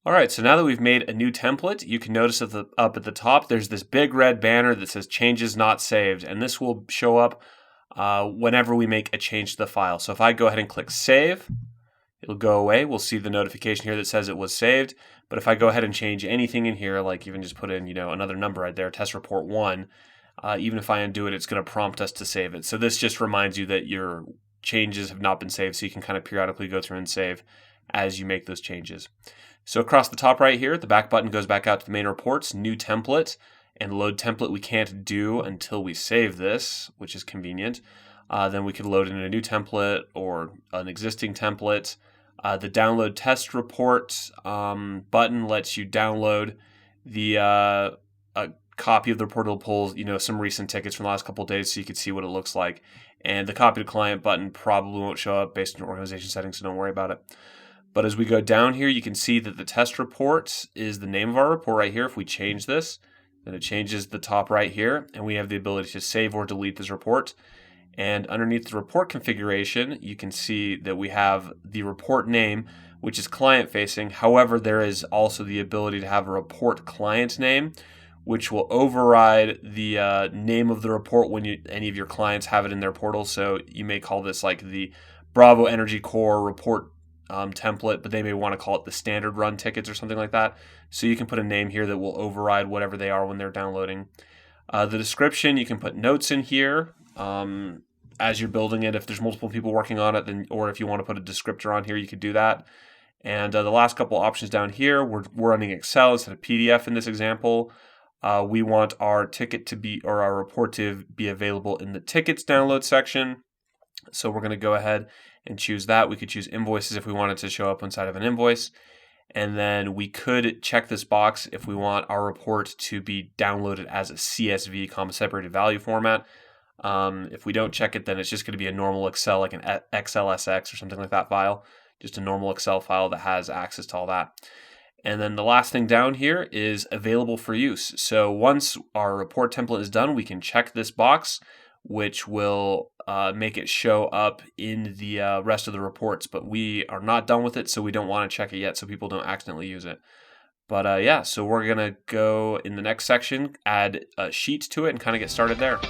All right, so now that we've made a new template, you can notice up at the top, there's this big red banner that says changes not saved, and this will show up whenever we make a change to the file. So if I go ahead and click save, it'll go away. We'll see the notification here that says it was saved. But if I go ahead and change anything in here, like even just put in, another number right there, test report 1, even if I undo it, it's going to prompt us to save it. So this just reminds you that your changes have not been saved, so you can kind of periodically go through and save as you make those changes. So across the top right here, the back button goes back out to the main reports, new template, and load template we can't do until we save this, which is convenient. Then we could load in a new template or an existing template. The download test report button lets you download the a copy of the report. It'll pull some recent tickets from the last couple of days so you can see what it looks like. And the copy to client button probably won't show up based on your organization settings, so don't worry about it. But as we go down here, you can see that the test report is the name of our report right here. If we change this, then it changes the top right here, and we have the ability to save or delete this report. And underneath the report configuration, you can see that we have the report name, which is client-facing. However, there is also the ability to have a report client name, which will override the name of the report when any of your clients have it in their portal. So you may call this like the Bravo Energy Core report template, but they may want to call it the standard run tickets or something like that. So you can put a name here that will override whatever they are when they're downloading. The description, you can put notes in here as you're building it. If there's multiple people working on it, then, or if you want to put a descriptor on here, you could do that. And the last couple options down here, we're running Excel instead of PDF in this example. We want our ticket to be, or our report to be available in the tickets download section. So we're going to go ahead and choose that. We could choose invoices if we wanted to show up inside of an invoice. And then we could check this box if we want our report to be downloaded as a CSV, comma separated value format. If we don't check it, then it's just going to be a normal Excel, like an XLSX or something like that file, just a normal Excel file that has access to all that. And then the last thing down here is available for use. So once our report template is done, we can check this box, which will make it show up in the rest of the reports. But we are not done with it, so we don't want to check it yet so people don't accidentally use it. But yeah, so we're going to go in the next section, add a sheet to it and kind of get started there.